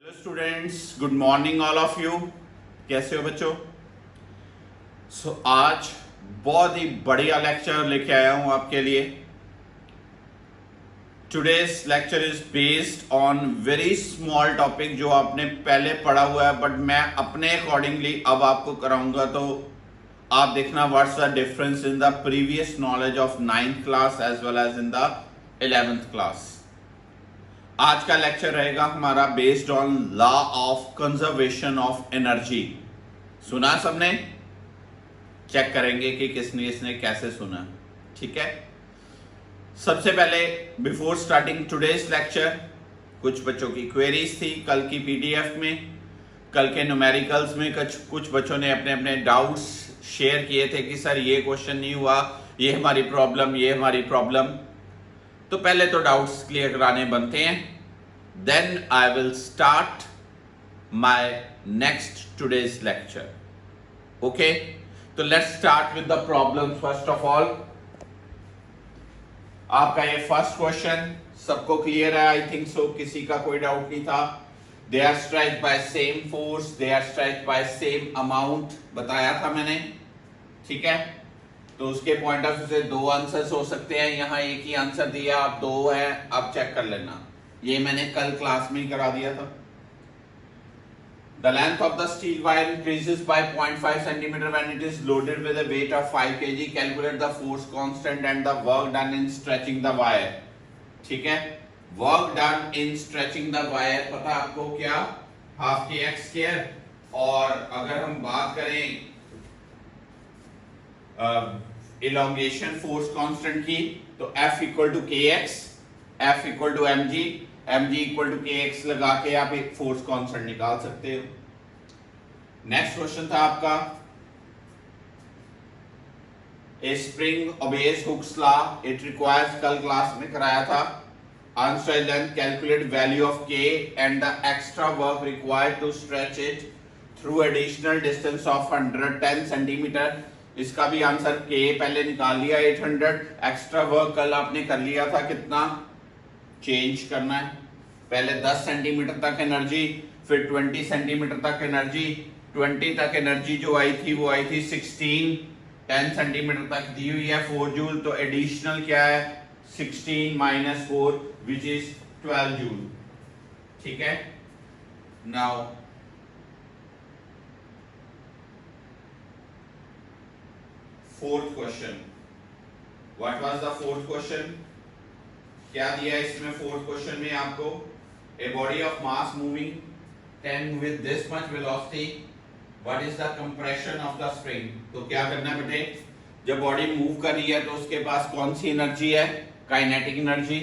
Students, good morning all of you. कैसे हो बच्चों? आज बहुत ही बढ़िया लेक्चर लेके आया हूं आपके लिए। Today's lecture is based on very small topic जो आपने पहले पढ़ा हुआ है, बट मैं अपने अकॉर्डिंगली अब आपको कराऊंगा, तो आप देखना what's the difference in the previous knowledge of 9th class as well as in the 11th class. आज का लेक्चर रहेगा हमारा based on law of conservation of energy. सुना सबने? चेक करेंगे कि किसने किसने कैसे सुना। ठीक है, सबसे पहले बिफोर स्टार्टिंग टुडेज लेक्चर कुछ बच्चों की क्वेरीज थी कल की पीडीएफ में, कल के न्यूमेरिकल्स में कुछ बच्चों ने अपने अपने डाउट्स शेयर किए थे कि सर ये क्वेश्चन नहीं हुआ, ये हमारी प्रॉब्लम, ये हमारी प्रॉब्लम। तो पहले तो डाउट्स क्लियर कराने बनते हैं, then I will start my next today's lecture. Okay, तो let's start with the problem. First of all आपका ये फर्स्ट क्वेश्चन सबको क्लियर है, आई थिंक सो, किसी का कोई डाउट नहीं था। They are stretched by same force, they are stretched by same amount, बताया था मैंने। ठीक है, तो उसके पॉइंट ऑफ व्यू से दो आंसर्स हो सकते हैं। यहाँ एक ही आंसर दिया, आप दो है, आप चेक कर लेना। ये मैंने कल क्लास में ही करा दिया था। The length of the steel wire increases by 0.5 centimeter when it is loaded with a weight of 5 kg. Calculate the force constant and the work done in stretching the wire. ठीक है, work done in stretching the wire पता आपको क्या? Half K X square. और अगर हम बात करें elongation force constant की, तो F equal to kx, F equal to mg, mg equal to kx लगा के आप एक फोर्स कांस्टेंट निकाल सकते हो। नेक्स्ट क्वेश्चन था आपका, a spring obeys Hooke's law, it requires, कल क्लास में कराया था। Answer then calculate value of k and the extra work required to stretch it through additional distance of 110 centimetre. इसका भी आंसर k पहले निकाल लिया 800, एक्स्ट्रा वर्क कल आपने कर लिया था, कितना चेंज करना है। पहले 10 सेंटीमीटर तक एनर्जी, फिर 20 सेंटीमीटर तक एनर्जी, 20 तक एनर्जी जो आई थी वो आई थी 16, 10 सेंटीमीटर तक दी हुई है 4 जूल, तो एडिशनल क्या है 16 माइनस 4 विच इज 12 जूल। ठीक है, now fourth question, what was the fourth question? क्या दिया है इसमें फोर्थ क्वेश्चन में आपको? ए body of mass moving 10 with this much velocity, what is the compression of the spring. तो क्या करना है बेटे, जब बॉडी मूव कर रही है तो उसके पास कौन सी एनर्जी है? Kinetic energy,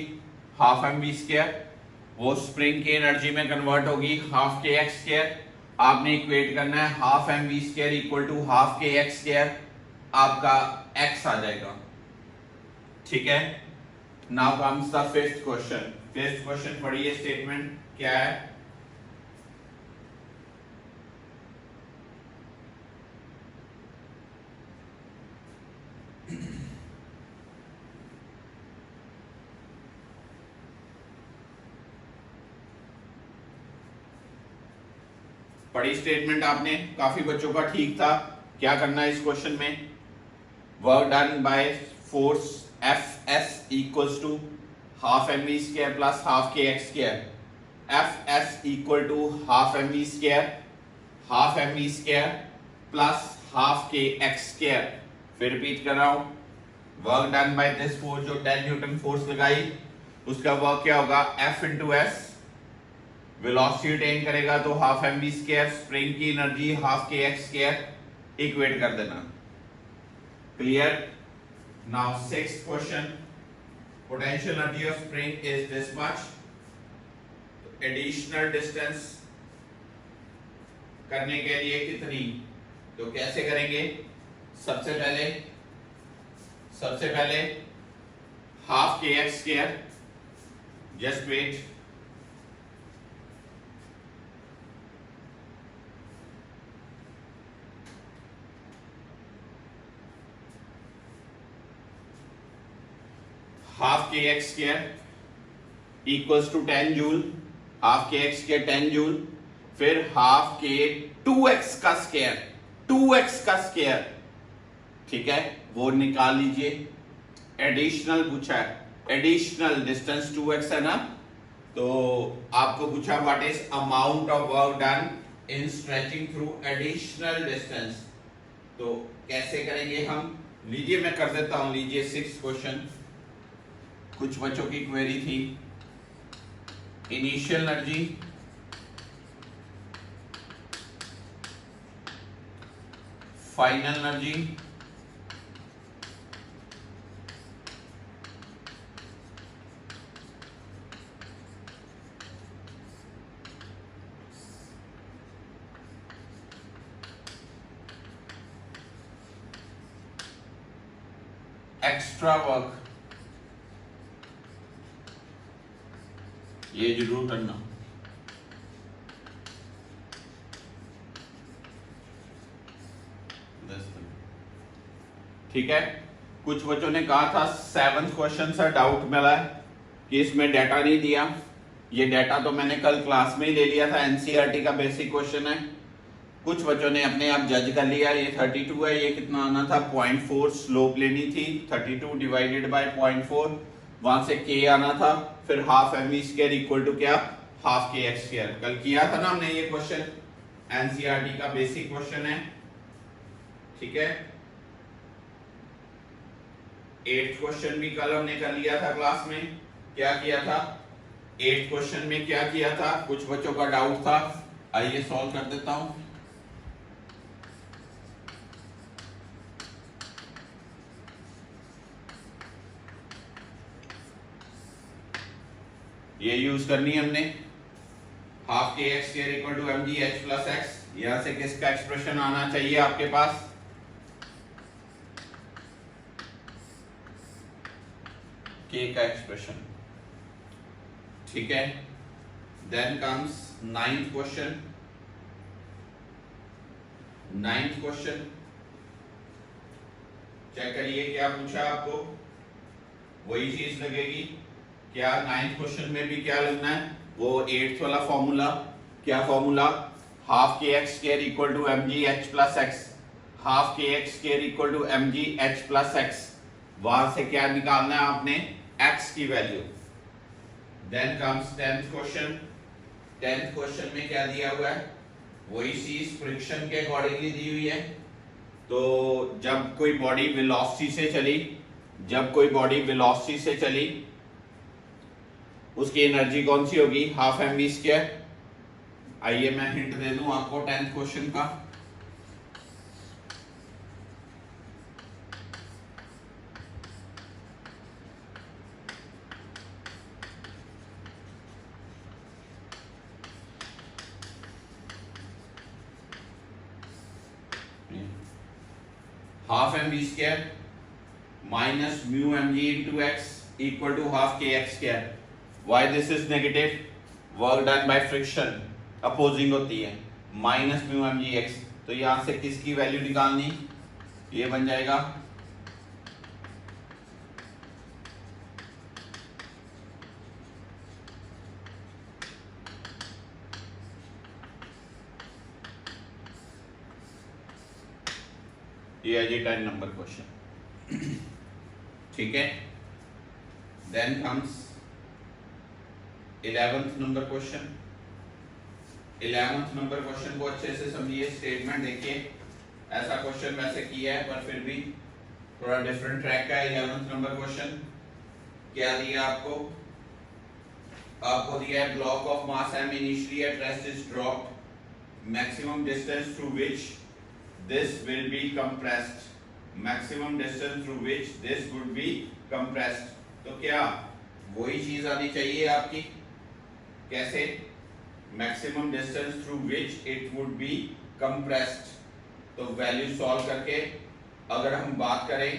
half M V square. वो स्प्रिंग की एनर्जी में कन्वर्ट होगी हाफ के एक्स स्क्वायर। आपने इक्वेट करना है half M V square equal to half K X square, आपका एक्स आ जाएगा। ठीक है, now comes the fifth question. Fifth question पढ़िए, स्टेटमेंट क्या है? पढ़ी स्टेटमेंट आपने, काफी बच्चों का ठीक था। क्या करना है इस क्वेश्चन में? Work done by force F S equals to half M V square plus half K X square. F S equal to half M V square, half M V square plus half K X square. फिर repeat कर रहा हूं, work done by this force, जो 10 newton force लगाई, उसका work क्या होगा? F into S, velocity attain करेगा तो half M V square, spring की energy half K X square, equate कर देना। Clear? Now sixth question, potential energy of spring is this much, additional distance करने के लिए कितनी? तो कैसे करेंगे? सबसे पहले half K X square, just wait, half K X square equals to 10 joule, half K X square 10 joule, फिर हाफ के 2x का स्क्वायर, 2x का स्क्वायर, ठीक है, वो निकाल लीजिए। एडिशनल पूछा है, एडिशनल डिस्टेंस 2x है ना, तो आपको पूछा what is amount of work done in stretching through additional distance. तो कैसे करेंगे हम, लीजिए मैं कर देता हूं। लीजिए 6 क्वेश्चन, कुछ बच्चों की क्वेरी थी, initial energy, final energy, extra work, ये जरूर करना। ठीक है, कुछ बच्चों ने कहा था 7th क्वेश्चन से डाउट मिला है कि इसमें डाटा नहीं दिया। ये डाटा तो मैंने कल क्लास में ही ले लिया था, एनसीईआरटी का बेसिक क्वेश्चन है। कुछ बच्चों ने अपने आप जज कर लिया, ये 32 है, ये कितना आना था 0.4 स्लोप लेनी थी, 32 डिवाइडेड बाय 0.4, वहां से k आना था, फिर half M V square equal to क्या, हाफ के एक्स स्क्वायर। कल किया था ना हमने ये क्वेश्चन, एनसीईआरटी का बेसिक क्वेश्चन है, ठीक है। 8th क्वेश्चन भी कल हमने कर लिया था क्लास में। क्या किया था 8th क्वेश्चन में, क्या किया था, कुछ बच्चों का डाउट था, आइए सॉल्व कर देता हूं। ये यूज करनी है हमने, half K X square equal to M G H plus X. यहां से किसका एक्सप्रेशन आना चाहिए आपके पास, के का एक्सप्रेशन, ठीक है। Then comes 9th question. 9th question check करिए क्या पूछा आपको, वही चीज लगेगी क्या। 9th क्वेश्चन में भी क्या लगना है, वो 8th वाला फॉर्मूला। क्या formula, half K X square equal to M G H plus X, half K X square equal to M G H plus X. वहां से क्या निकालना है आपने, x की value. Then comes 10th question. 10th question में क्या दिया हुआ है, वही चीज फ्रिक्शन के अकॉर्डिंगली दी हुई है। तो जब कोई बॉडी वेलोसिटी से चली, जब कोई बॉडी वेलोसिटी से चली, उसकी एनर्जी कौन सी होगी, हाफ एम वी स्क्वायर। आइए मैं हिंट दे दूं आपको 10th क्वेश्चन का। Half M V square minus mu M G into X equal to half K X square. Why this is negative, work done by friction opposing होती है, minus mu M G X. तो यहां से किसकी value निकालनी, ये बन जाएगा ये है जी 10 नंबर क्वेश्चन, ठीक है। Then comes 11th number question. 11th number question को अच्छे से समझिए, स्टेटमेंट देखिए। ऐसा क्वेश्चन वैसे किया है पर फिर भी थोड़ा डिफरेंट ट्रैक का है। 11th नंबर क्वेश्चन क्या दिया आपको, आपको दिया है block of mass M initially at rest is dropped, maximum distance through which this will be compressed, maximum distance through which this would be compressed। तो क्या वही चीज आनी चाहिए आपकी, कैसे, maximum distance through which it would be compressed। तो value solve करके अगर हम बात करें,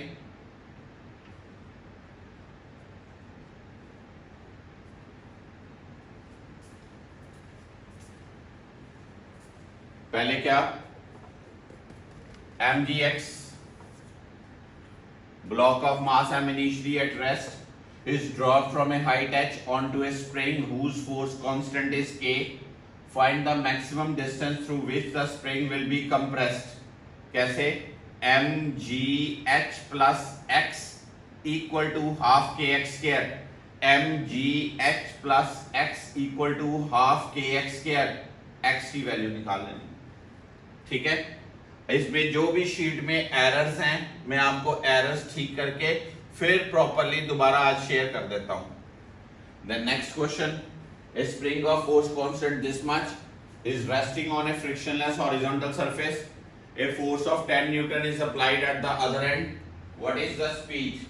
पहले क्या, mgx block of mass m initially at rest is dropped from a height h onto a spring whose force constant is k find the maximum distance through which the spring will be compressed. कैसे? M G H plus X equal to half K X square. M G H plus X equal to half K X square. एक्स की value निकाल लेनी, ठीक है। इसमें जो भी शीट में एरर्स हैं मैं आपको एरर्स ठीक करके फिर प्रॉपरली दोबारा आज शेयर कर देता हूं। The next question, a spring of force constant this much is resting on a frictionless horizontal surface. A force of 10 Newton is applied at the other end. What is the speed?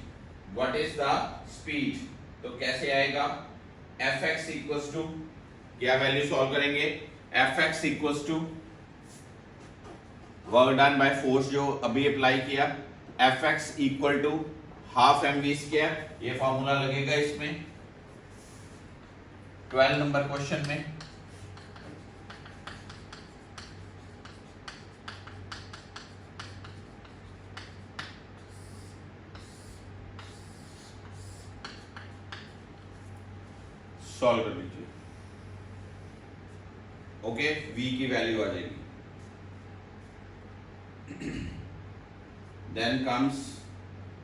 What is the speed? तो कैसे आएगा? Fx equals to, क्या value solve करेंगे? Fx equals to work done by force जो अभी apply किया, Fx equal to half mv square. ये formula लगेगा इसमें 12 नंबर क्वेश्चन में। सॉल्व कर लीजिए, ओके। v की वैल्यू आ जाएगी। Then comes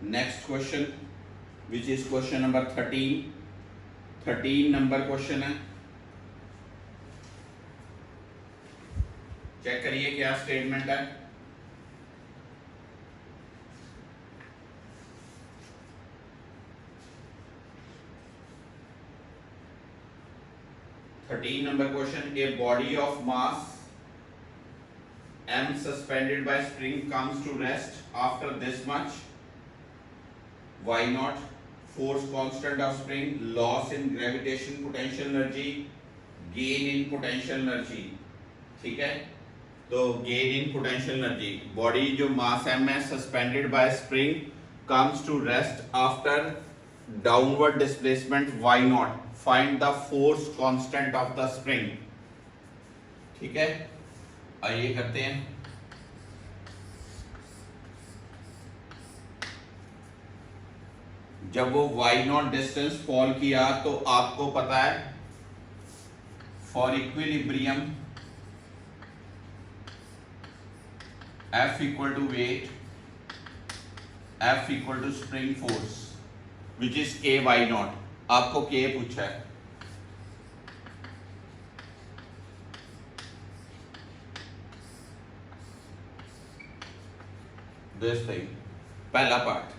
next question which is question number 13 number question है। चेक करिए क्या स्टेटमेंट है। Number question, a body of mass m suspended by spring comes to rest after this much. Why not? Force constant of spring, loss in gravitation potential energy, gain in potential energy, ठीक है। तो gain in potential energy, body जो मास m है suspended bye spring comes to rest after downward displacement. Why not? Find the force constant of the spring, ठीक है। आइए करते हैं। जब वो y नॉट डिस्टेंस फॉल किया तो आपको पता है for equilibrium F equal to weight, F equal to spring force which is k y naught. आपको k पूछा है, दिस थिंग, पहला पार्ट।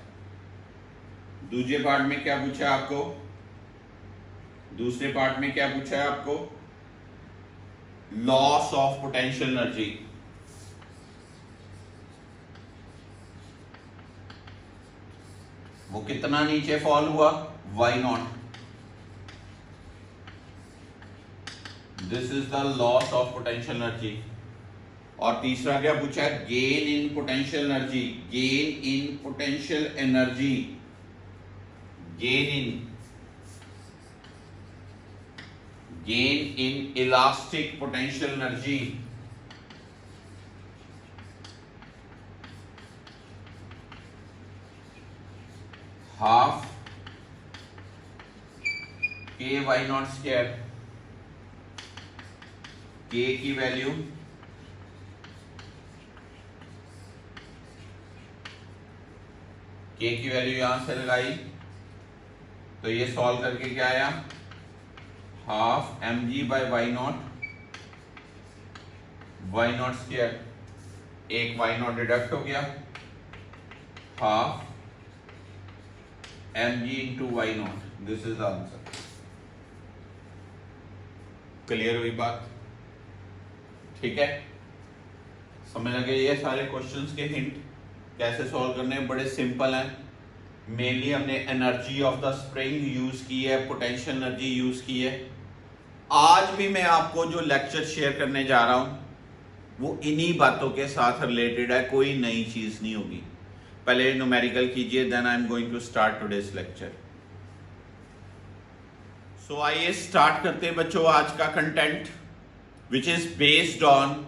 दूसरे पार्ट में क्या पूछा है आपको? दूसरे पार्ट में क्या पूछा है आपको? Loss of potential energy. वो कितना नीचे फॉल हुआ? y not. This is the loss of potential energy. और तीसरा क्या पूछा है? Gain in potential energy. Gain in potential energy, gain in elastic potential energy. Half के वाई नॉट स्क्वायर, के की वैल्यू के की वैल्यू यहां से लगाई तो ये सॉल्व करके क्या आया? Half M G by Y naught square, एक वाई नॉट डिडक्ट हो गया, half M G into Y naught. This is the answer. Clear हुई बात? ठीक है, समझ लगे? ये सारे क्वेश्चंस के हिंट कैसे सॉल्व करने हैं, बड़े सिंपल हैं। मेनली हमने energy of the spring use की है, पोटेंशियल एनर्जी यूज की है। आज भी मैं आपको जो लेक्चर शेयर करने जा रहा हूं वो इन्हीं बातों के साथ रिलेटेड है, कोई नई चीज नहीं होगी। पहले न्यूमेरिकल कीजिए, then I am going to start today's lecture. So आइए स्टार्ट करते हैं बच्चों आज का content which is based on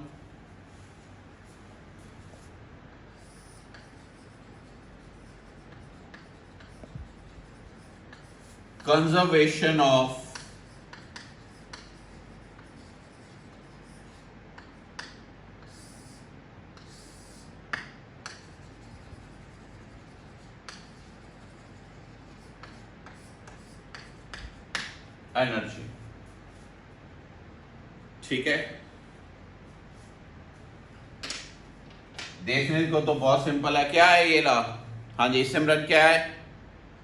conservation of energy. ठीक है, देखने को तो बहुत सिंपल है। क्या है ये लॉ? हाँ जी सिमरन, क्या है?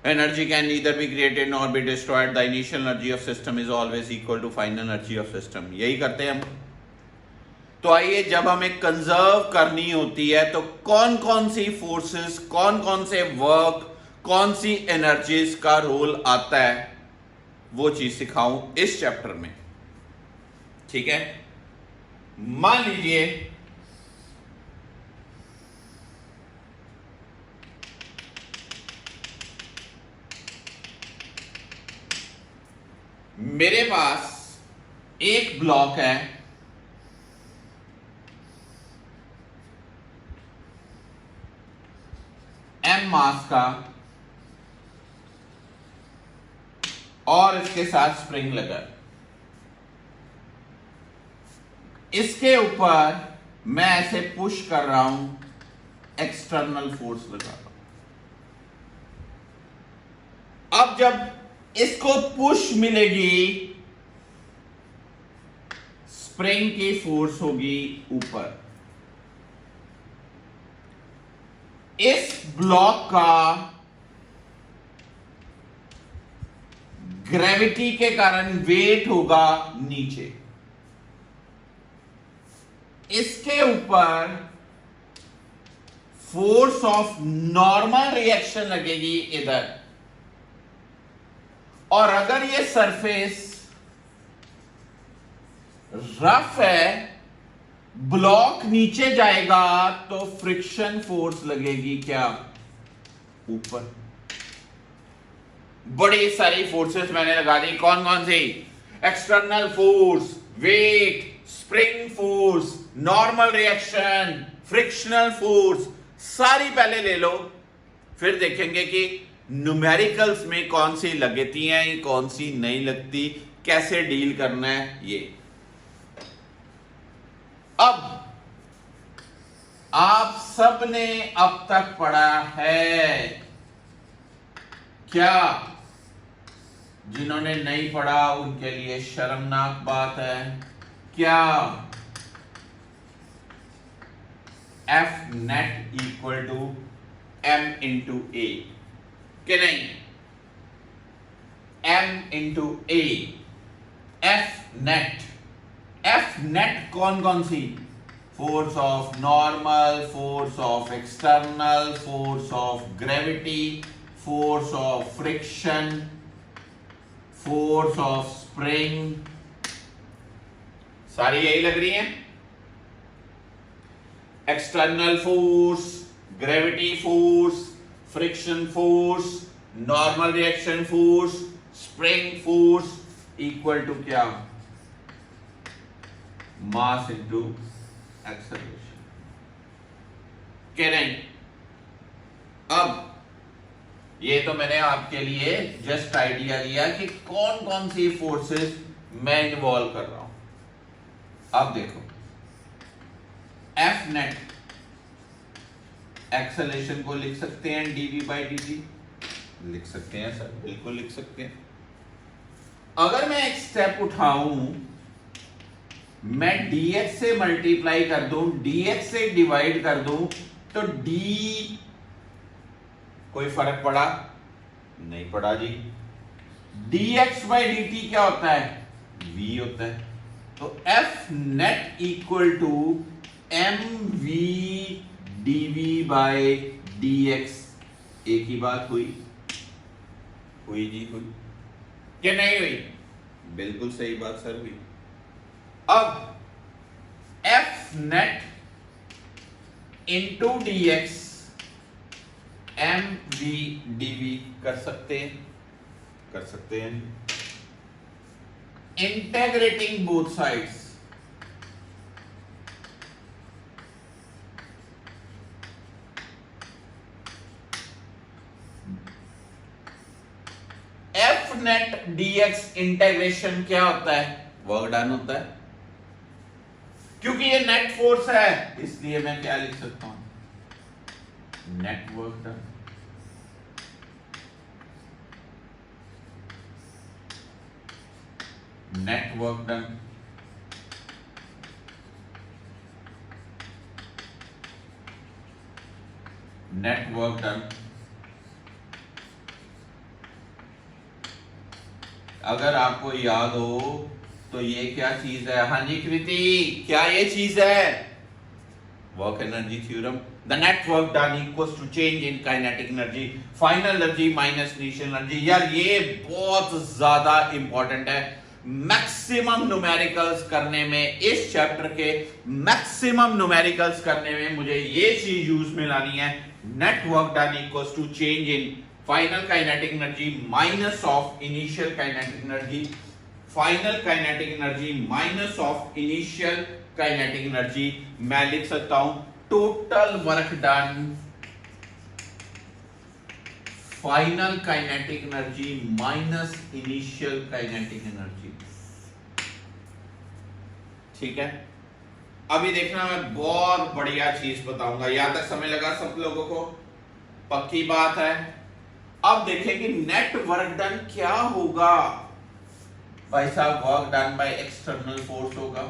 Energy can neither be created nor be destroyed, the initial energy of system is always equal to final energy of system. यही करते हैं हम। तो आइए, जब हमें कंजर्व करनी होती है तो कौन कौन सी फोर्सेस, कौन कौन से वर्क, कौन सी एनर्जीज का रोल आता है, वो चीज सिखाऊं इस चैप्टर में। ठीक है, मान लीजिए मेरे पास एक ब्लॉक है, m मास का, और इसके साथ स्प्रिंग लगा। इसके ऊपर मैं ऐसे पुश कर रहा हूं, एक्सटर्नल फोर्स लगा रहा हूं। अब जब इसको पुश मिलेगी, स्प्रिंग की फोर्स होगी ऊपर। इस ब्लॉक का ग्रेविटी के कारण वेट होगा नीचे। इसके ऊपर फोर्स ऑफ नॉर्मल रिएक्शन लगेगी इधर। और अगर ये सरफेस रफ है, ब्लॉक नीचे जाएगा, तो फ्रिक्शन फोर्स लगेगी क्या? ऊपर। बड़ी सारी फोर्सेस मैंने लगा दी। कौन कौन सी? External force, weight, spring force, normal reaction, frictional force, सारी पहले ले लो, फिर देखेंगे कि न्यूमेरिकल्स में कौन सी लगती हैं, कौन सी नहीं लगती, कैसे डील करना है ये। अब आप सबने अब तक पढ़ा है क्या? जिन्होंने नहीं पढ़ा उनके लिए शर्मनाक बात है। क्या? F net equal to m into a, कि नहीं? m into a, F net। F net कौन कौन सी? Force of normal, force of external, force of gravity, force of friction, force of spring, सारी यही लग रही हैं। External force, gravity force, friction force, normal reaction force, spring force equal to क्या? Mass into acceleration, के नहीं? अब ये तो मैंने आपके लिए जस्ट आइडिया दिया कि कौन कौन सी फोर्सेस मैं इन्वॉल्व कर रहा हूं। अब देखो, F net एक्सेलरेशन को लिख सकते हैं dv by dt, लिख सकते हैं सर, बिल्कुल लिख सकते हैं। अगर मैं एक स्टेप उठाऊं, मैं dx से मल्टीप्लाई कर दूं, dx से डिवाइड कर दूं, तो d कोई फर्क पड़ा? नहीं पड़ा जी। dx by dt क्या होता है? v होता है। तो F net equal to mv dv by dx। एक ही बात हुई? हुई जी, हुई क्या नहीं हुई? बिल्कुल सही बात सर, हुई। अब F net into dx mv dv कर सकते हैं, कर सकते हैं। Integrating both sides, F net dx integration क्या होता है? वर्क डन होता है। क्योंकि ये नेट फोर्स है, इसलिए मैं क्या लिख सकता हूं? Net work done. Net work done, net work done. अगर आपको याद हो तो ये क्या चीज है? हाँ जी कृति, क्या ये चीज है? Work energy theorem. The net work done equals to change in kinetic energy, final energy minus initial energy. यार ये बहुत ज्यादा इंपॉर्टेंट है। मैक्सिमम न्यूमेरिकल्स करने में, इस चैप्टर के मैक्सिमम न्यूमेरिकल्स करने में मुझे ये चीज यूज में लानी है। Net work done equals to change in final kinetic energy minus of initial kinetic energy, final kinetic energy minus of initial kinetic energy. मैं लिख सकता हूं total work done final kinetic energy minus initial kinetic energy. ठीक है, अभी देखना मैं बहुत बढ़िया चीज बताऊंगा। यहां तक समय लगा सब लोगों को? पक्की बात है। अब देखें कि नेट वर्क डन क्या होगा। भाई साहब, work done by external force होगा,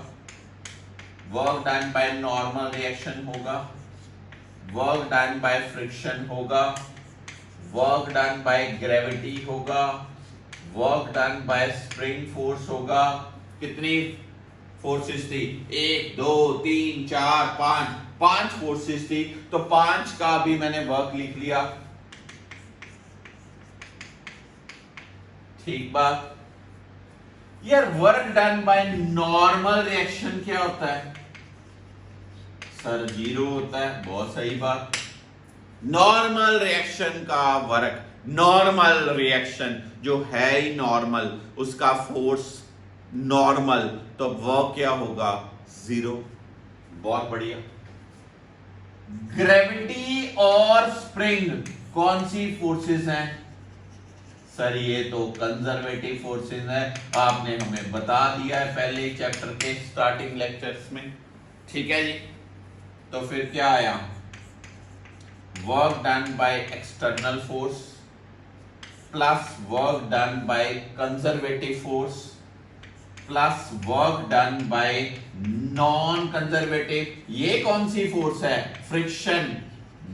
work done by normal reaction होगा, वर्क डन बाय फ्रिक्शन होगा, वर्क डन बाय ग्रेविटी होगा, work done by spring force होगा। कितनी फोर्सेस थी? 1 2 3 4 5, 5 फोर्सेस थी। तो 5 का भी मैंने वर्क लिख लिया। ठीक बात। यार work done by normal reaction क्या होता है? सर 0 होता है। बहुत सही बात। नॉर्मल रिएक्शन का वर्क, नॉर्मल रिएक्शन जो है ही नॉर्मल, उसका फोर्स नॉर्मल, तो वर्क क्या होगा? 0। बहुत बढ़िया। ग्रेविटी और स्प्रिंग कौन सी फोर्सेस हैं? सर ये तो कंजर्वेटिव फोर्सेस है, आपने हमें बता दिया है पहले चैप्टर के स्टार्टिंग लेक्चर्स में। ठीक है जी, तो फिर क्या आया? Work done by external force plus work done by conservative force plus work done by non conservative. ये कौन सी फोर्स है? फ्रिक्शन,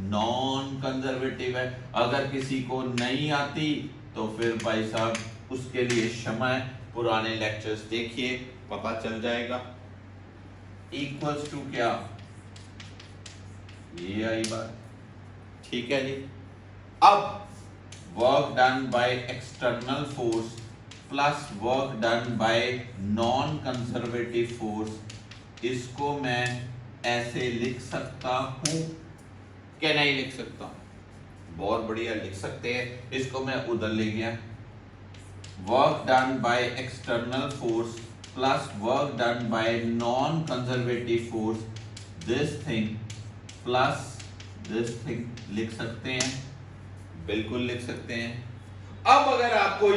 नॉन कंजर्वेटिव है। अगर किसी को नहीं आती तो फिर भाई साहब उसके लिए क्षमा है, पुराने लेक्चर्स देखिए, पता चल जाएगा। इक्वल्स टू क्या? ये आई बात। ठीक है जी। अब work done by external force plus work done by non conservative force, इसको मैं ऐसे लिख सकता हूं क्या नहीं लिख सकता? बहुत बढ़िया, लिख सकते हैं। इसको मैं उधर ले गया। Work done by external force plus work done by non conservative force, this thing plus this thing लिख सकते हैं, बिल्कुल लिख सकते हैं। अब अगर आपको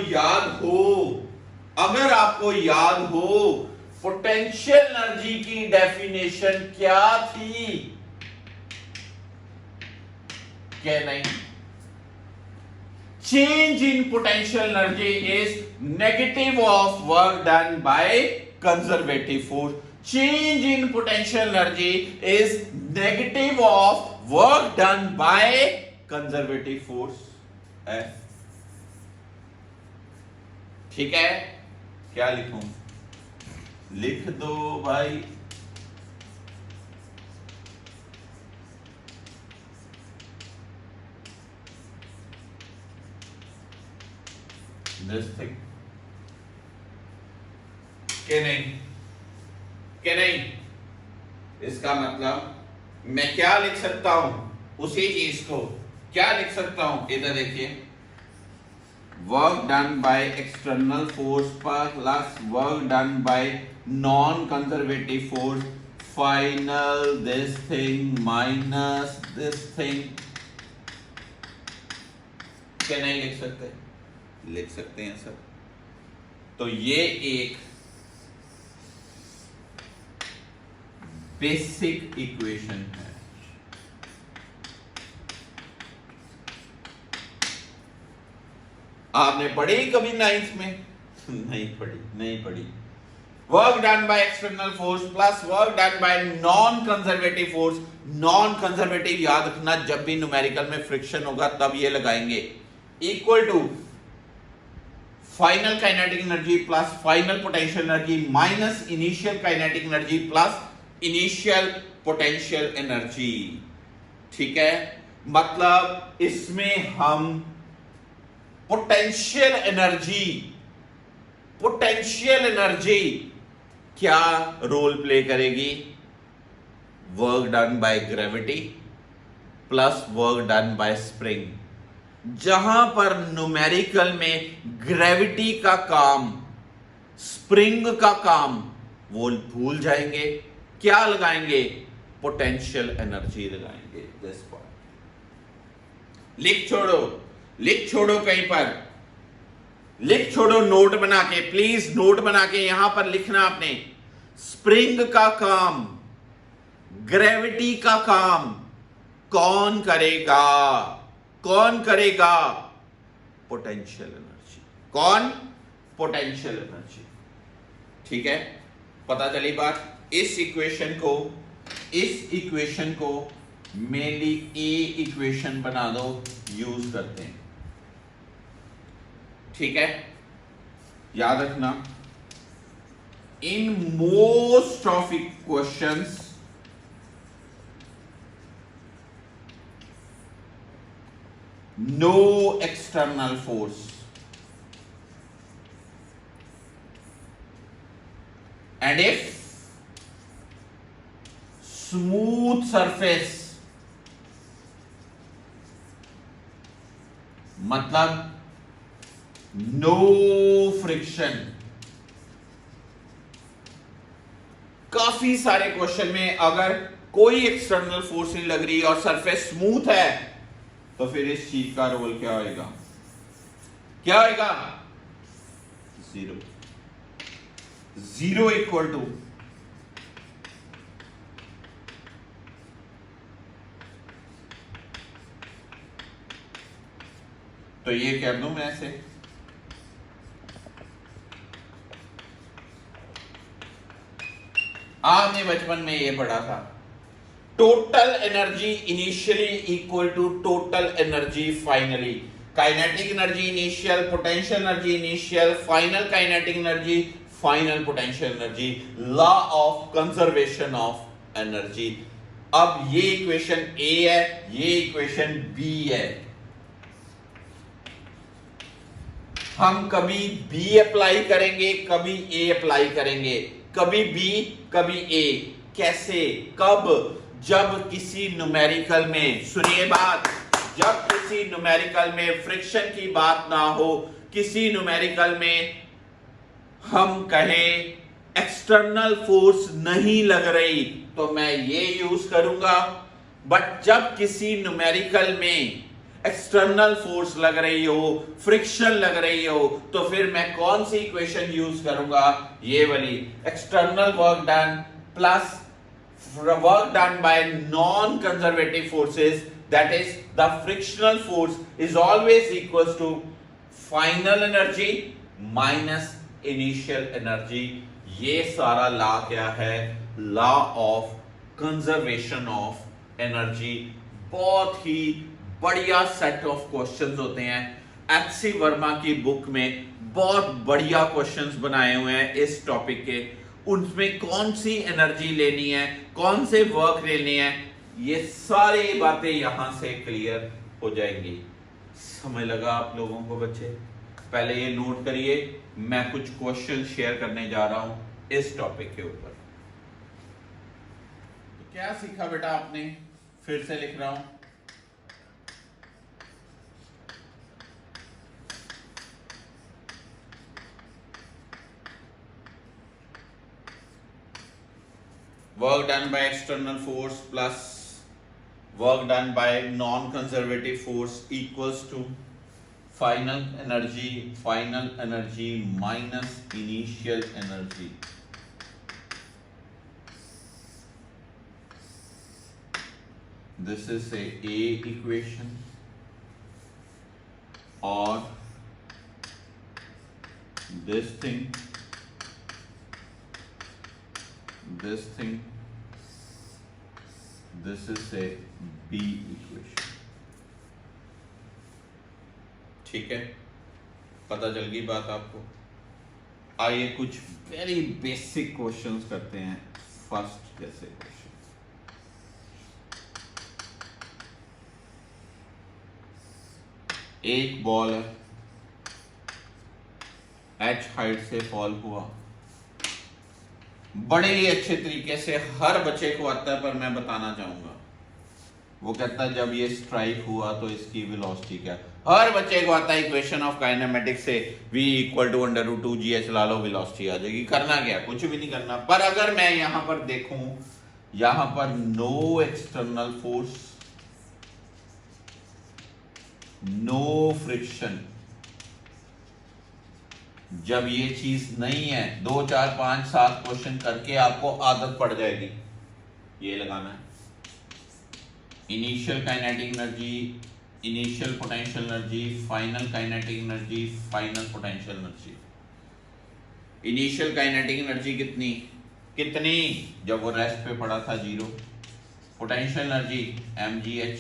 याद हो पोटेंशियल एनर्जी की डेफिनेशन क्या थी? क्या नहीं? Change in potential energy is negative of work done by conservative force. Change in potential energy is negative of work done by conservative force है। ठीक है, क्या लिखूं? लिख दो भाई। This thing के नहीं? इसका मतलब मैं क्या लिख सकता हूं? उसी चीज को क्या लिख सकता हूं? इधर देखिए, work done by external force plus work done by non conservative force, final this thing minus this thing. क्या नहीं लिख सकते? लिख सकते हैं सर। तो ये एक बेसिक इक्वेशन है। आपने पढ़ी कभी 9th में? नहीं पढ़ी। Work done by external force plus work done by non conservative force. Non conservative याद रखना, जब भी न्यूमेरिकल में फ्रिक्शन होगा तब ये लगाएंगे, equal to final kinetic energy plus final potential energy minus initial kinetic energy plus initial potential energy. ठीक है, मतलब इसमें हम पोटेंशियल एनर्जी क्या रोल प्ले करेगी? Work done by gravity plus work done by spring. जहां पर न्यूमेरिकल में ग्रेविटी का काम, स्प्रिंग का काम वो भूल जाएंगे, क्या लगाएंगे? पोटेंशियल एनर्जी लगाएंगे। दिस पॉइंट लिख छोड़ो कहीं पर, लिख छोड़ो नोट बना के, प्लीज नोट बना के यहां पर लिखना आपने। स्प्रिंग का काम, ग्रेविटी का काम कौन करेगा? Potential energy. कौन? Potential energy. ठीक है, पता चली बात। इस इक्वेशन को मेनली ए इक्वेशन बना दो, यूज करते हैं। ठीक है, याद रखना, in most of equations no external force and if smooth surface, मतलब नो फ्रिक्शन। काफी सारे क्वेश्चन में अगर कोई एक्सटर्नल फोर्स नहीं लग रही और सरफेस स्मूथ है, तो फिर इस चीज का रोल क्या होएगा? जीरो इक्वल टू तो ये कर दूं मैं ऐसे, आपने बचपन में ये पढ़ा था, total energy initially equal to total energy finally. Kinetic energy initial, potential energy initial, final kinetic energy, final potential energy, law of conservation of energy. अब ये इक्वेशन ए है, ये इक्वेशन बी है। हम कभी बी अप्लाई करेंगे, कभी ए अप्लाई करेंगे, कभी बी कभी ए। कैसे? कब? जब किसी न्यूमेरिकल में, सुनिए बात, जब किसी न्यूमेरिकल में फ्रिक्शन की बात ना हो, किसी न्यूमेरिकल में हम कहें एक्सटर्नल फोर्स नहीं लग रही, तो मैं ये यूज करूंगा। बट जब किसी न्यूमेरिकल में एक्सटर्नल फोर्स लग रही हो, फ्रिक्शन लग रही हो, तो फिर मैं कौन सी इक्वेशन यूज करूंगा? ये वाली, external work done plus work done by non conservative forces, that is the frictional force is always equal to final energy minus initial energy. ये सारा लॉ क्या है? Law of conservation of energy. बहुत ही बढ़िया सेट ऑफ क्वेश्चंस होते हैं। एच.सी. वर्मा की बुक में बहुत बढ़िया क्वेश्चंस बनाए हुए हैं इस टॉपिक के। उनमें कौन सी एनर्जी लेनी है, कौन से वर्क लेने हैं, ये सारी बातें यहां से क्लियर हो जाएंगी। समझ लगा आप लोगों को बच्चे? पहले ये नोट करिए, मैं कुछ क्वेश्चन शेयर करने जा रहा हूं इस टॉपिक के ऊपर। तो क्या सीखा बेटा आपने? फिर से लिख रहा हूं, work done by external force plus work done by non-conservative force equals to final energy minus initial energy. This is a equation, or this thing this thing, this is a B equation. ठीक है, पता चल गई बात आपको। आइए कुछ very basic questions करते हैं। फर्स्ट जैसे क्वेश्चन, एक बॉल है, h हाइट से फॉल हुआ, बड़े ही अच्छे तरीके से हर बच्चे को आता है, पर मैं बताना चाहूंगा। वो कहता है जब ये स्ट्राइक हुआ तो इसकी वेलोसिटी क्या, हर बच्चे को आता है इक्वेशन ऑफ काइनेमेटिक्स से v इक्वल टू √2gh ला लो, वेलोसिटी आ जाएगी। करना क्या, कुछ भी नहीं करना। पर अगर मैं यहां पर देखूं, यहां पर no external force, no friction, जब ये चीज नहीं है, 2 4 5 7 क्वेश्चन करके आपको आदत पड़ जाएगी। ये लगाना है initial kinetic energy, initial potential energy, final kinetic energy, final potential energy. Initial kinetic energy कितनी कितनी, जब वो रेस्ट पे पड़ा था 0। पोटेंशियल एनर्जी mgh,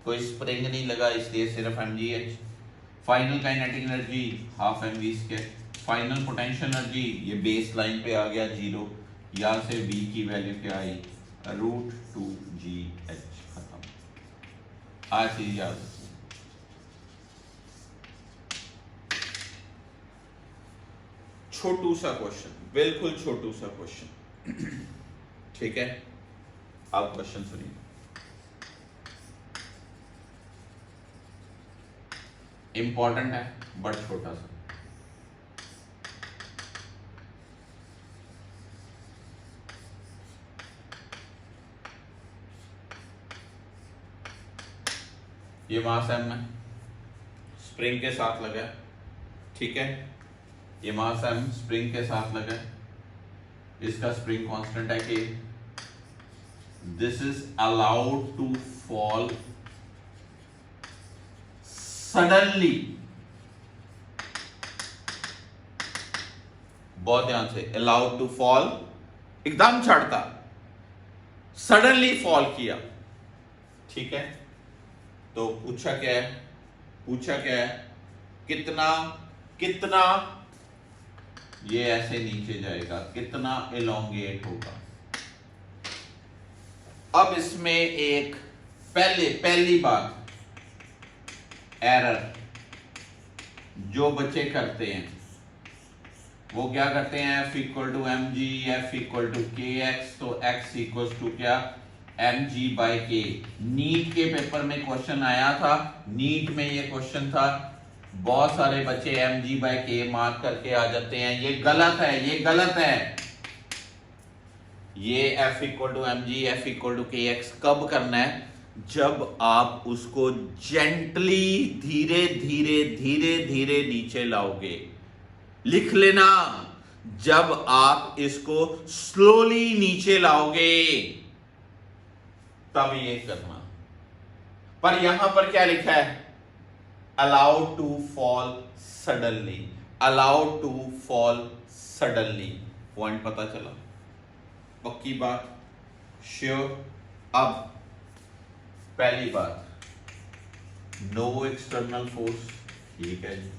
कोई स्प्रिंग नहीं लगा इसलिए सिर्फ mgh। Final kinetic energy half mv²। Final potential energy ये बेस लाइन पे आ गया 0, यहां से v की वैल्यू क्या आई, √2gh। खत्म। आज चीज याद रखिए। छोटू सा क्वेश्चन, बिल्कुल छोटू सा क्वेश्चन। ठीक है, आप क्वेश्चन सुनिए। इंपॉर्टेंट है बट छोटा सा। ये मास m है, स्प्रिंग के साथ लगा है। ठीक है, ये मास m स्प्रिंग के साथ लगा है, इसका स्प्रिंग कांस्टेंट है कि this is allowed to fall suddenly. बहुत ध्यान से, अलाउड टू फॉल, एकदम चढ़ता, सडनली फॉल किया। ठीक है, तो पूछा क्या है, पूछा क्या है, कितना कितना ये ऐसे नीचे जाएगा, कितना एलोंगेट होगा। अब इसमें एक पहली बात, एरर जो बच्चे करते हैं वो क्या करते हैं, f equal to mg, f equal to kx, तो x इक्वल टू क्या, mg/k। नीट के पेपर में क्वेश्चन आया था, नीट में ये क्वेश्चन था, बहुत सारे बच्चे mg/k मार्क करके आ जाते हैं। ये गलत है, ये गलत है। ये f equal to mg, f equal to kx कब करना है, जब आप उसको जेंटली धीरे धीरे धीरे धीरे नीचे लाओगे। लिख लेना, जब आप इसको स्लोली नीचे लाओगे तब ये करना। पर यहां पर क्या लिखा है, allowed to fall suddenly, allowed to fall suddenly. Point पता चला, पक्की बात, श्योर। अब पहली बात, नो एक्सटर्नल फोर्स, ठीक है जी,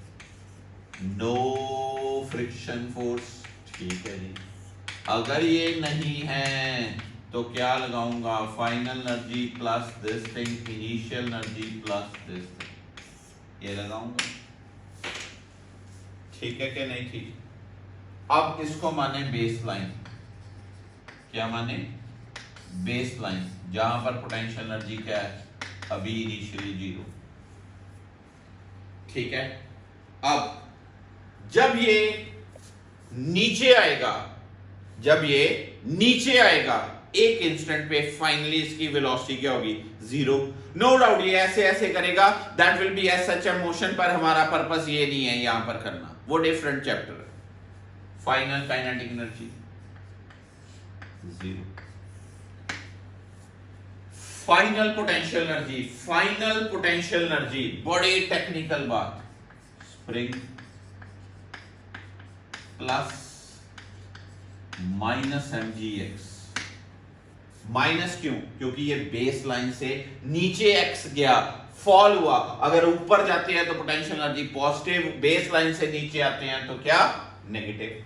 नो फ्रिक्शन फोर्स, ठीक है जी। अगर ये नहीं है तो क्या लगाऊंगा, final energy plus this thing, initial energy plus this thing, ये लगाऊंगा। ठीक है कि नहीं, ठीक। अब इसको माने बेस लाइन, क्या माने, बेस लाइन, जहां पर पोटेंशियल एनर्जी क्या है, अभी इनिशियली 0। ठीक है, अब जब ये नीचे आएगा, जब ये नीचे आएगा एक इंस्टेंट पे, फाइनली इसकी वेलोसिटी क्या होगी, 0। नो डाउट ये ऐसे ऐसे करेगा, that will be as such a motion, पर हमारा पर्पस ये नहीं है यहां पर करना, वो डिफरेंट चैप्टर है। Final kinetic energy 0। Final potential energy, final potential energy बड़ी टेक्निकल बात, spring plus minus M G X. Minus क्यों? क्योंकि ये बेस लाइन से नीचे एक्स गया, फॉल हुआ। अगर ऊपर जाते हैं तो potential energy positive, base line से नीचे आते हैं तो क्या? नेगेटिव।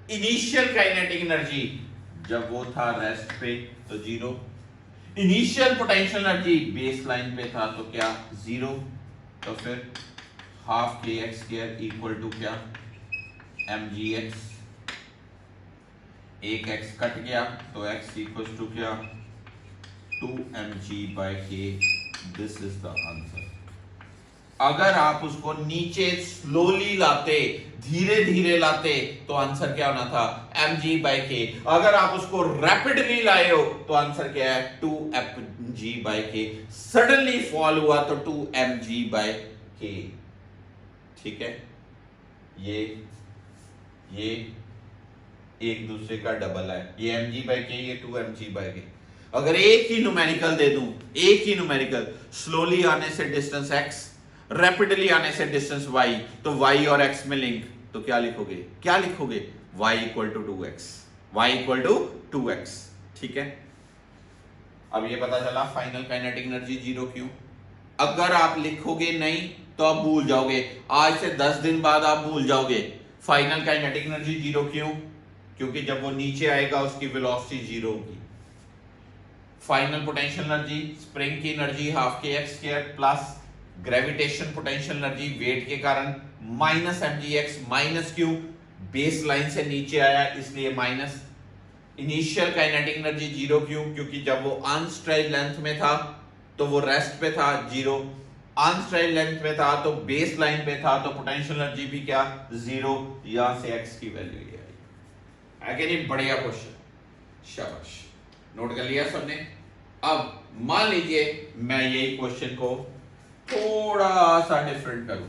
इनिशियल काइनेटिक एनर्जी जब वो था रेस्ट पे तो zero. Initial potential energy base line पे था तो क्या? जीरो। तो फिर half K X square equal to क्या? M G X. एक एक्स कट गया तो एक्स इक्वल टू क्या? 2mg/k। This is the answer. अगर आप उसको नीचे स्लोली लाते, धीरे धीरे लाते, तो आंसर क्या होना था? mg/k। अगर आप उसको रैपिडली लाए हो तो आंसर क्या है? 2mg/k। सडनली फॉल हुआ तो 2mg/k। ठीक है, ये एक दूसरे का डबल है, ये mg/k, ये 2mg/k। अगर एक ही न्यूमेरिकल दे दूं, एक ही न्यूमेरिकल, स्लोली आने से डिस्टेंस x, रैपिडली आने से डिस्टेंस y, तो y और x में लिंक, तो क्या लिखोगे? क्या लिखोगे? y equal to 2x, y equal to 2x। ठीक है, अब ये पता चला फाइनल काइनेटिक एनर्जी जीरो क्यों। अगर आप लिखोगे नहीं तो आप भूल जाओगे, आज से 10 दिन बाद आप भूल जाओगे फाइनल काइनेटिक एनर्जी जीरो क्यों। क्योंकि जब वो नीचे आएगा उसकी वेलोसिटी जीरो होगी। फाइनल पोटेंशियल एनर्जी, स्प्रिंग की energy half K X square plus gravitation potential energy weight के कारण माइनस mgx। माइनस क्यों? बेस लाइन से नीचे आया इसलिए minus. Initial kinetic energy zero क्यों? क्योंकि जब वो अनस्ट्रेच्ड लेंथ में था तो वो रेस्ट पे था, जीरो। अनस्ट्रेच्ड लेंथ में था तो बेस लाइन पे था तो पोटेंशियल एनर्जी भी क्या? जीरो। यहां से x की वैल्यू ये आई। आगे नहीं, बढ़िया क्वेश्चन, शाबाश, नोट कर लिया सबने। अब मान लीजिए मैं यही क्वेश्चन को थोड़ा सा डिफरेंट करूं।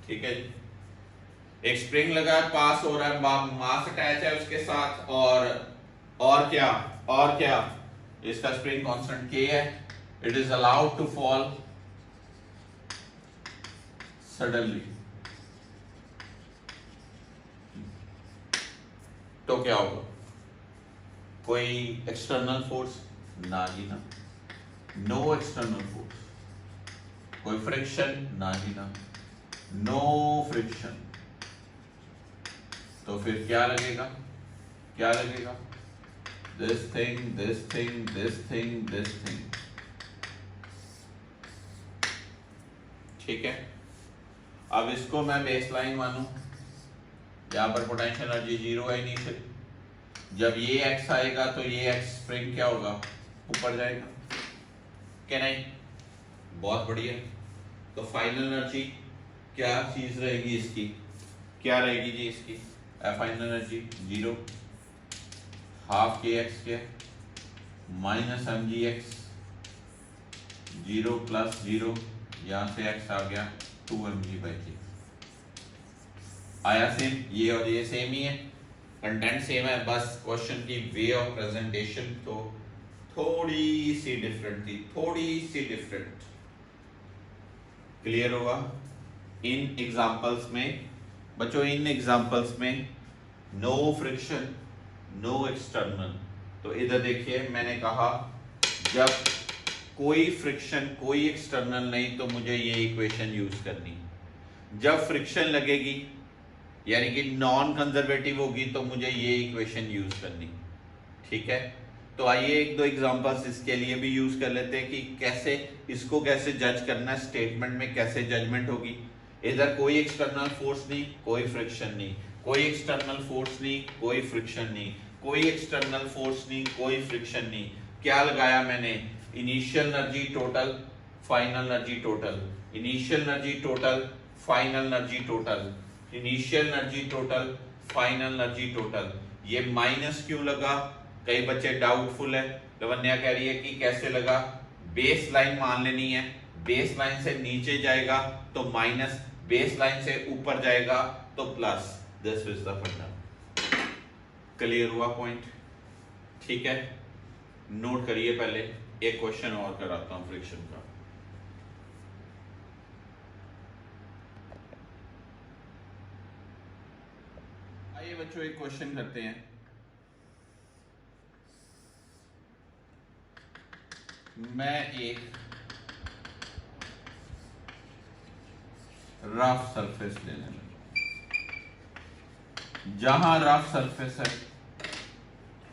ठीक है जी, एक स्प्रिंग लगा है, पास हो रहा है, मास अटैच है उसके साथ, और क्या इसका स्प्रिंग कांस्टेंट k है। It is allowed to fall suddenly, तो क्या होगा? कोई एक्सटर्नल फोर्स? ना जी ना, नो एक्सटर्नल फोर्स। कोई फ्रिक्शन? ना जी ना, नो फ्रिक्शन। तो फिर क्या लगेगा? This thing, this thing, this thing, this thing. ठीक है, अब इसको मैं बेसलाइन मानूं, यहां पर पोटेंशियल एनर्जी जीरो है इनिशियल। जब ये x आएगा तो ये x स्प्रिंग क्या होगा? ऊपर जाएगा, क्या नहीं? बहुत बढ़िया। तो फाइनल एनर्जी क्या चीज रहेगी इसकी? क्या रहेगी जी इसकी? Final energy zero, half K X के minus M G X, zero plus zero, यहां से x आ गया 2mg/k। आया सेम? ये और ये सेम ही है, कंटेंट सेम है, बस क्वेश्चन की वे ऑफ प्रेजेंटेशन तो थोड़ी सी डिफरेंट थी, थोड़ी सी डिफरेंट। क्लियर होगा? इन एग्जांपल्स में बच्चों, इन एग्जांपल्स में नो फ्रिक्शन, नो एक्सटर्नल। तो इधर देखिए, मैंने कहा जब कोई फ्रिक्शन, कोई एक्सटर्नल नहीं तो मुझे ये इक्वेशन यूज करनी। जब फ्रिक्शन लगेगी यानी कि नॉन कंजर्वेटिव होगी तो मुझे ये इक्वेशन यूज करनी। ठीक है, तो आइए एक दो एग्जांपल्स इसके लिए भी यूज कर लेते हैं कि कैसे इसको कैसे जज करना है, स्टेटमेंट में कैसे जजमेंट होगी। इधर कोई एक्सटर्नल फोर्स नहीं, कोई फ्रिक्शन नहीं, कोई एक्सटर्नल फोर्स नहीं, कोई फ्रिक्शन नहीं, कोई एक्सटर्नल फोर्स नहीं, कोई फ्रिक्शन नहीं। क्या लगाया मैंने? Initial energy total, final energy total, initial energy total, final energy total, initial energy total, final energy total. ये माइनस क्यों लगा? कई बच्चे डाउटफुल है, लवन्या कह रही है कि कैसे लगा। बेस लाइन मान लेनी है, बेस लाइन से नीचे जाएगा तो माइनस, बेस लाइन से ऊपर जाएगा तो प्लस, दिस इज द फंडा। क्लियर हुआ पॉइंट? ठीक है, नोट करिए। पहले एक क्वेश्चन और कराता हूं फ्रिक्शन का। आइए बच्चों एक क्वेश्चन करते हैं। मैं एक रफ सरफेस लेने लगा। जहां रफ सरफेस है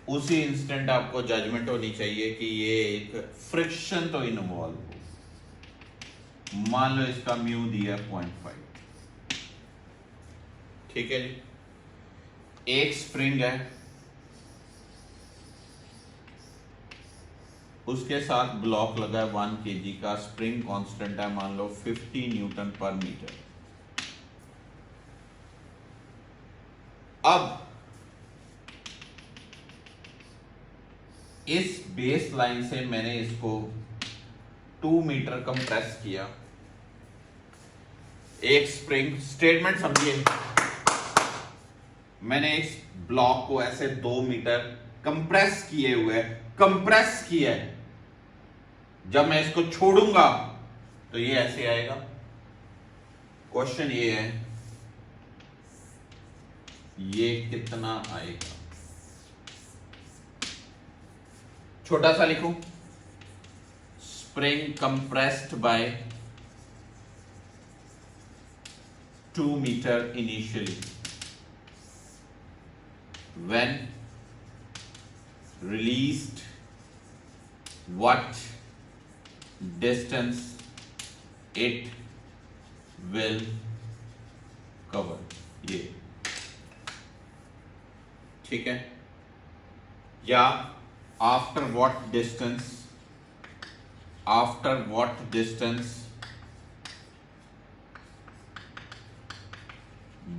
उसी इंस्टेंट आपको जजमेंट होनी चाहिए कि ये एक फ्रिक्शन तो इन्वॉल्व हो। मान लो इसका म्यू दिया 0.5। ठीक है जी। एक स्प्रिंग है, उसके साथ ब्लॉक लगा है 1 kg का। स्प्रिंग कांस्टेंट है मान लो 50 न्यूटन पर मीटर। अब इस बेस लाइन से मैंने इसको 2 मीटर कंप्रेस किया। एक स्प्रिंग, स्टेटमेंट समझिए, मैंने इस ब्लॉक को ऐसे 2 मीटर कंप्रेस किए हुए, कंप्रेस किया है। जब मैं इसको छोड़ूंगा तो ये ऐसे आएगा। क्वेश्चन ये है ये कितना आएगा। छोटा सा लिखूं, spring compressed by 2 metre initially, when released what distance it will cover। ये ठीक है, या after what distance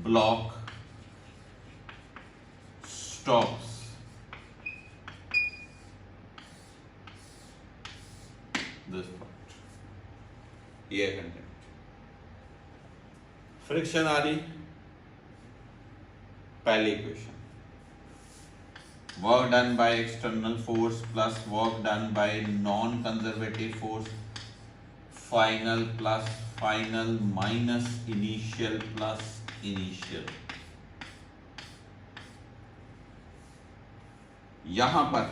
block stops this part। ये कंटेंट। फ्रिक्शन आ रही पहली equation, work done by external force plus work done by non conservative force, final plus final minus initial plus initial. यहां पर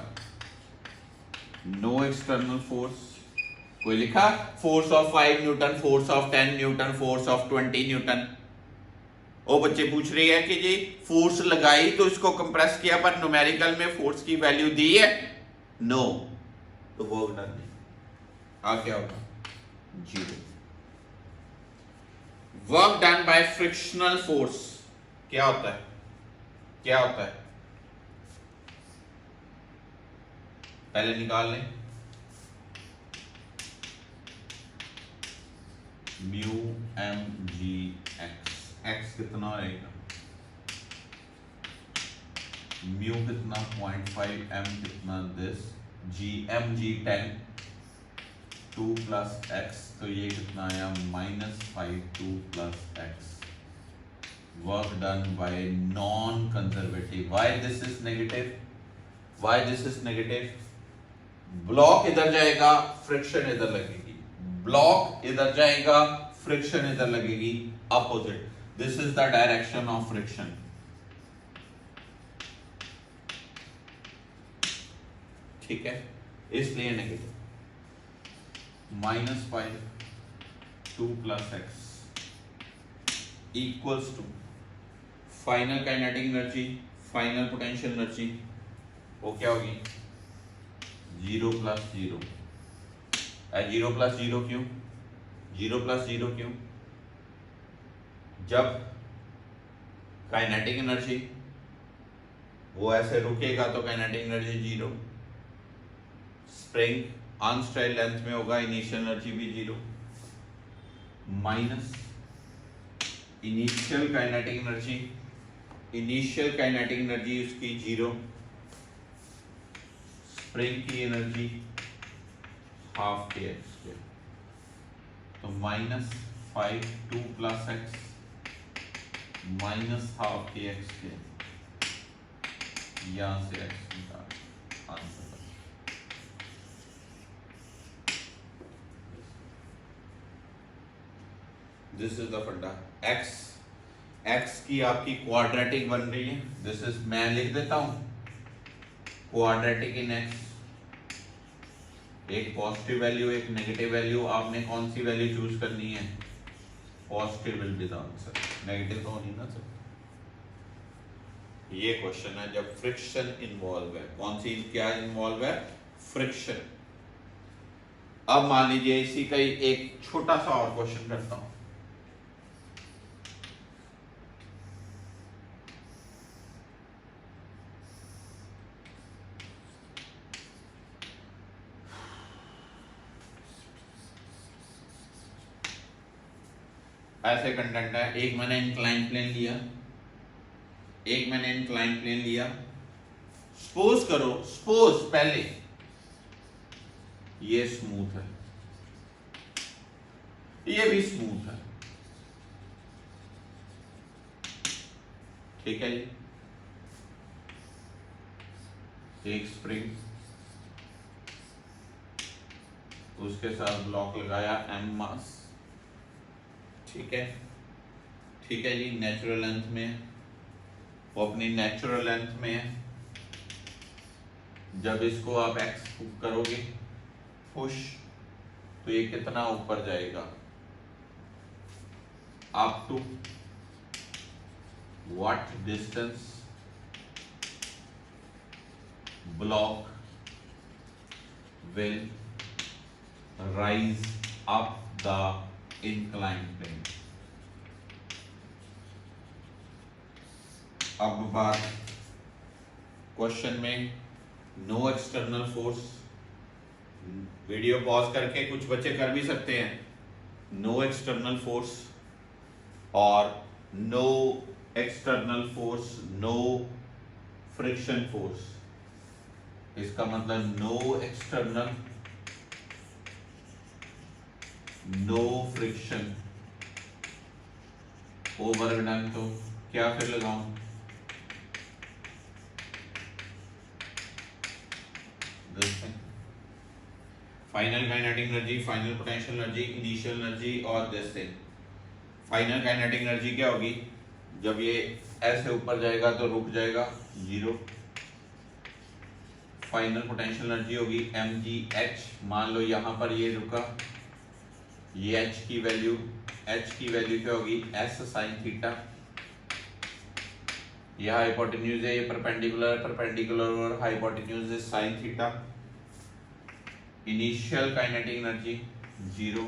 no external force, कोई लिखा force of 5 Newton, force of 10 newton, force of 20 Newton. वो बच्चे पूछ रही है कि जी फोर्स लगाई तो इसको कंप्रेस किया पर न्यूमेरिकल में फोर्स की वैल्यू दी है, नो, तो वर्क डन नहीं। आ क्या होगा? 0। Work done by frictional force क्या होता है? क्या होता है पहले निकाल लें। Mu M G X, X कितना आएगा? म्यू कितना 0.5, एम कितना this, G M G 10, 2 plus X, तो ये कितना आया -5 2 plus X. Work done by non conservative. Why this is negative? Why this is negative? Block इधर जाएगा, फ्रिक्शन इधर लगेगी, ब्लॉक इधर जाएगा, फ्रिक्शन इधर लगेगी, opposite. This is the direction of friction. ठीक है, इसलिए negative. -5 2 plus X equals to final kinetic energy, final potential energy, वो क्या होगी? 0 प्लस 0। 0 प्लस 0 क्यों? 0 प्लस 0 क्यों? जब काइनेटिक एनर्जी वो ऐसे रुकेगा तो kinetic energy 0, spring unstretched length में होगा, इनिशियल एनर्जी भी 0, minus initial kinetic energy, initial kinetic energy उसकी 0, स्प्रिंग की एनर्जी ½ kx², तो -5 5 2 plus x minus half K X के, यहां से एक्स निकाल आंसर। दिस इज द फंडा। एक्स की आपकी क्वाड्रेटिक बन रही है, दिस इज, मैं लिख देता हूं क्वाड्रेटिक इन एक्स, एक पॉजिटिव वैल्यू एक नेगेटिव वैल्यू, आपने कौन सी वैल्यू चूज करनी है, positive will be the answer, negative तो नहीं ना सर। ये क्वेश्चन है जब फ्रिक्शन इन्वॉल्व है, कौन सी क्या इन्वॉल्व है, फ्रिक्शन। अब मान लीजिए इसी का ही एक छोटा सा और क्वेश्चन करता हूं। ऐसे कंटेंट है, एक मैंने इंक्लाइन प्लेन लिया, एक मैंने इंक्लाइन प्लेन लिया, सपोज करो, सपोज पहले ये स्मूथ है, ये भी स्मूथ है, ठीक है जी। एक स्प्रिंग, उसके साथ ब्लॉक लगाया एम मास, ठीक है, ठीक है जी, नेचुरल लेंथ में, वो अपनी नेचुरल लेंथ में है। जब इसको आप एक्स करोगे पुश, तो ये कितना ऊपर जाएगा, up to what distance block will rise up the inclined plane। अब बात क्वेश्चन में, no external force, video pause करके कुछ बच्चे कर भी सकते हैं, नो एक्सटर्नल फोर्स और no external force, no friction force, इसका मतलब no external, no friction, over done, तो क्या फिर लगाऊं, final kinetic energy, final potential energy, initial energy और this thing. Final kinetic energy क्या होगी, जब ये ऐसे ऊपर जाएगा तो रुक जाएगा 0। फाइनल पोटेंशियल एनर्जी होगी mgh, मान लो यहां पर ये रुका, ये h की वैल्यू क्या होगी, s sin थीटा, यह हाइपोटेन्यूज है, ये परपेंडिकुलर और हाइपोटेन्यूज है sin theta. Initial kinetic energy 0,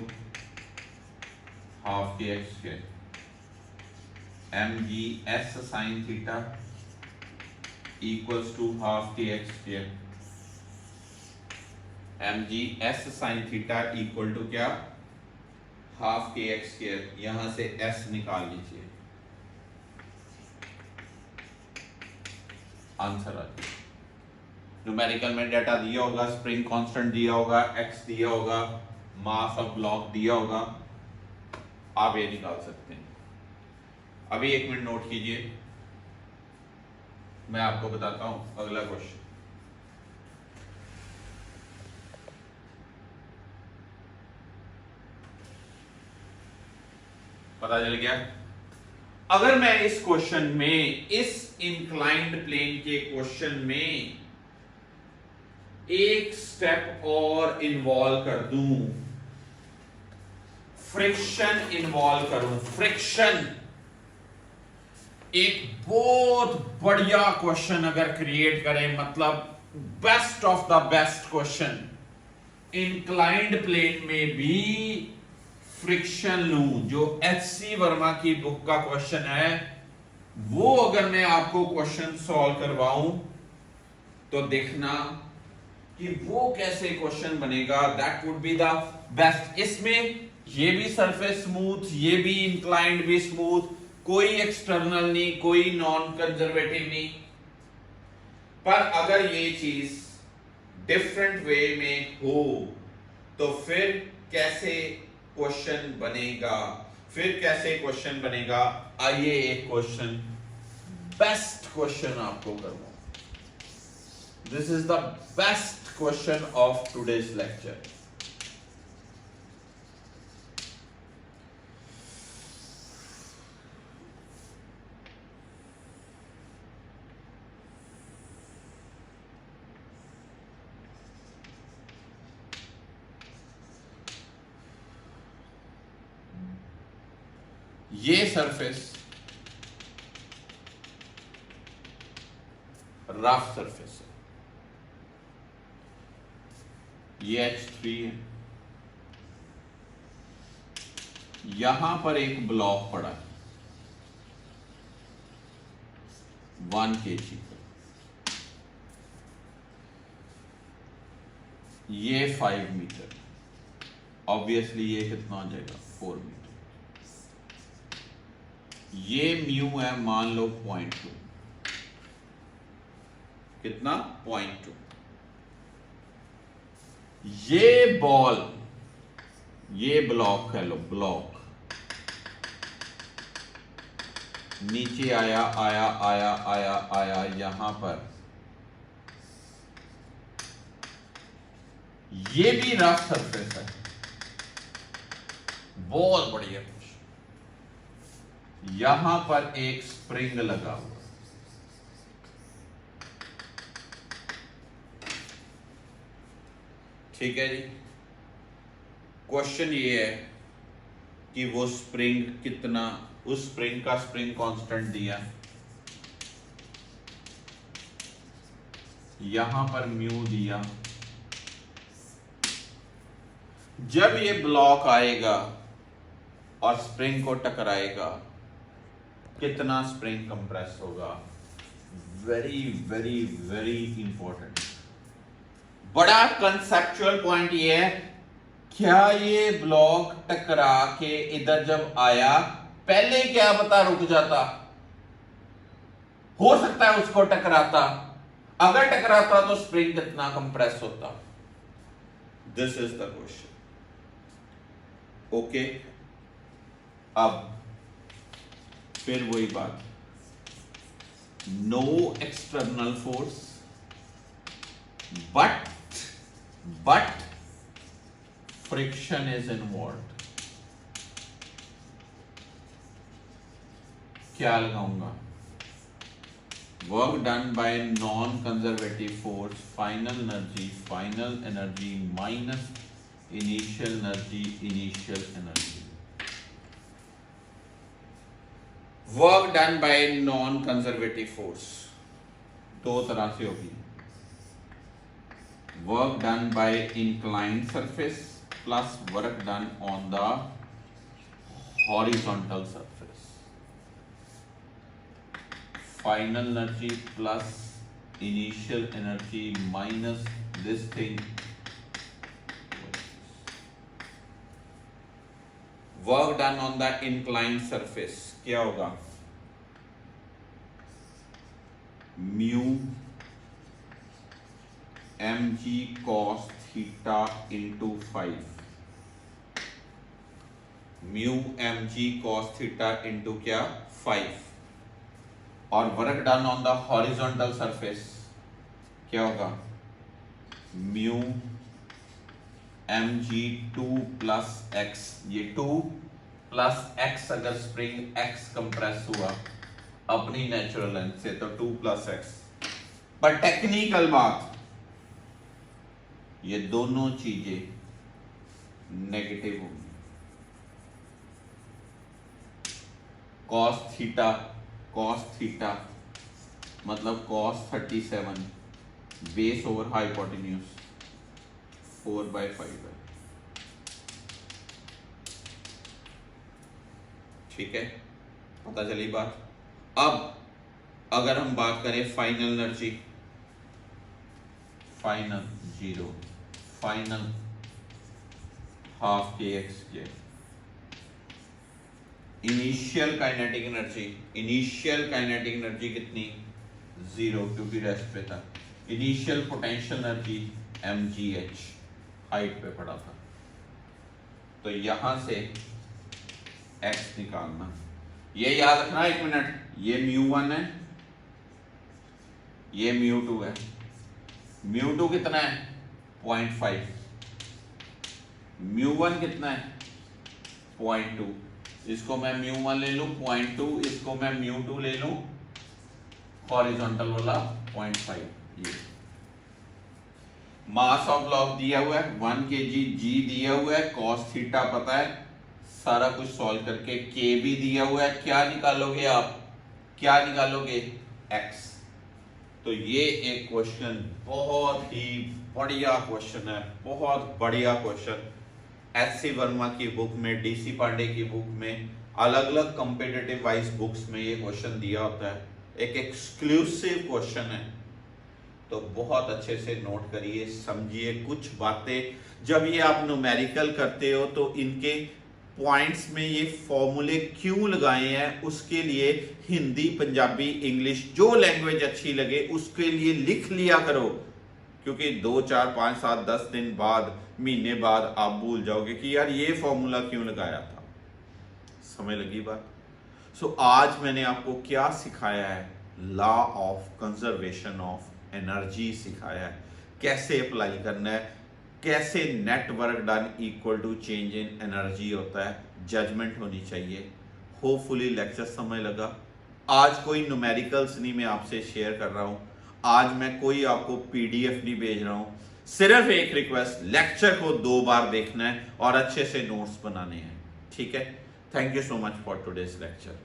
half K X के, mg s sin theta equals to half K X के, mg s sin theta equal to क्या, हाफ के एक्स स्क्वायर, यहां से s निकाल लीजिए, आंसर आ जाएगा। न्यूमेरिकल में डाटा दिया होगा, स्प्रिंग कांस्टेंट दिया होगा, x दिया होगा, मास ऑफ ब्लॉक दिया होगा, आप ये निकाल सकते हैं। अभी 1 मिनट नोट कीजिए, मैं आपको बताता हूं अगला क्वेश्चन। पता चल गया। अगर मैं इस क्वेश्चन में, इस इंक्लाइंड प्लेन के क्वेश्चन में एक स्टेप और इन्वॉल्व कर दूं, फ्रिक्शन इन्वॉल्व करूं, फ्रिक्शन, एक बहुत बढ़िया क्वेश्चन अगर क्रिएट करें, मतलब best of the best question, inclined plane में भी फ्रिक्शन लूं, जो HC वर्मा की बुक का क्वेश्चन है, वो अगर मैं आपको क्वेश्चन सॉल्व करवाऊं तो देखना कि वो कैसे क्वेश्चन बनेगा, that would be the best. इसमें ये भी सरफेस स्मूथ, ये भी इंक्लाइंड भी स्मूथ, कोई एक्सटर्नल नहीं, कोई नॉन कंजर्वेटिव नहीं। पर अगर ये चीज डिफरेंट वे में हो तो फिर कैसे क्वेश्चन बनेगा, फिर कैसे क्वेश्चन बनेगा, आइए एक क्वेश्चन, बेस्ट क्वेश्चन आपको करूंगा। This is the best question of today's lecture. ये सरफेस रफ सरफेस है, ये H3 है, यहां पर एक ब्लॉक पड़ा है 1 kg पर, ये 5 मीटर, ऑब्वियसली ये कितना हो जाएगा 4 मीटर। ये म्यू है मान लो 0.2, कितना 0.2। ये बॉल, ये ब्लॉक है लो, ब्लॉक नीचे आया आया आया आया आया यहां पर, ये भी रफ सरफेस है, बहुत बढ़िया। यहां पर एक स्प्रिंग लगा हुआ, ठीक है जी। क्वेश्चन ये है कि वो स्प्रिंग कितना, उस स्प्रिंग का स्प्रिंग कांस्टेंट दिया, यहां पर म्यू दिया। जब ये ब्लॉक आएगा और स्प्रिंग को टकराएगा, कितना स्प्रिंग कंप्रेस होगा, वेरी वेरी वेरी इंपॉर्टेंट। बड़ा कंसेप्चुअल पॉइंट ये है, क्या ये ब्लॉक टकरा के इधर जब आया, पहले क्या पता रुक जाता, हो सकता है उसको टकराता, अगर टकराता तो स्प्रिंग कितना कंप्रेस होता। This is the question. Okay, अब फिर वही बात, no external force but friction is involved. क्या लगाऊंगा, work done by non conservative force, final energy minus initial energy. Work done by non conservative force दो तरह से होगी, work done by inclined surface plus work done on the horizontal surface. Final energy plus initial energy minus this thing, work done on the inclined surface क्या होगा, mu mg cos theta into 5, mu mg cos theta into क्या 5, और work done on the horizontal surface क्या होगा, mu mg2 plus x, ये 2 plus x, अगर spring x compress हुआ अपनी नेचुरल लेंथ से तो 2 प्लस x। पर टेक्निकल बात, ये दोनों चीजें नेगेटिव होंगी। cos थीटा मतलब cos 37 बेस ओवर हाइपोटेन्यूज 4/5 है, ठीक है, पता चली बात। अब अगर हम बात करें final energy, final 0, final half kx, initial kinetic energy कितनी 0 क्योंकि रेस्ट पे था। Initial potential energy mgh height पे पड़ा था, तो यहां से एक्स निकालना। ये याद रखना 1 मिनट, ये μ1 है, ये μ2 है। μ2 कितना है 0.5, μ1 कितना है 0.2। इसको मैं μ1 ले लूं 0.2, इसको मैं μ2 ले लूं हॉरिजॉन्टल वाला 0.5। ये मास ऑफ ब्लॉक दिया हुआ है 1 kg, g दिया हुआ है, cos थीटा पता है, सारा कुछ सॉल्व करके k भी दिया हुआ है। क्या निकालोगे आप, क्या निकालोगे x। तो ये एक क्वेश्चन बहुत ही बढ़िया क्वेश्चन है, बहुत बढ़िया क्वेश्चन। एस.सी. वर्मा की बुक में, डी.सी. पांडे की बुक में, अलग अलग कॉम्पिटिटिव वाइज बुक्स में ये क्वेश्चन दिया होता है। एक एक्सक्लूसिव क्वेश्चन है, तो बहुत अच्छे से नोट करिए, समझिए कुछ बातें। जब ये आप न्यूमेरिकल करते हो तो इनके पॉइंट्स में ये फॉर्मूले क्यों लगाए हैं, उसके लिए हिंदी, पंजाबी, इंग्लिश जो लैंग्वेज अच्छी लगे उसके लिए लिख लिया करो, क्योंकि 2, 4, 5, 7, 10 दिन बाद, महीने बाद आप भूल जाओगे कि यार ये फॉर्मूला क्यों लगाया था। समझ लगी बात। सो आज मैंने आपको क्या सिखाया है, law of conservation of energy सिखाया है, कैसे अप्लाई करना है, कैसे net work done equal to change in energy होता है, जजमेंट होनी चाहिए। होपफुली लेक्चर समझ लगा। आज कोई न्यूमेरिकल्स नहीं मैं आपसे शेयर कर रहा हूं, आज मैं कोई आपको पीडीएफ नहीं भेज रहा हूं, सिर्फ एक रिक्वेस्ट, लेक्चर को 2 बार देखना है और अच्छे से नोट्स बनाने हैं, ठीक है। Thank you so much for today's lecture.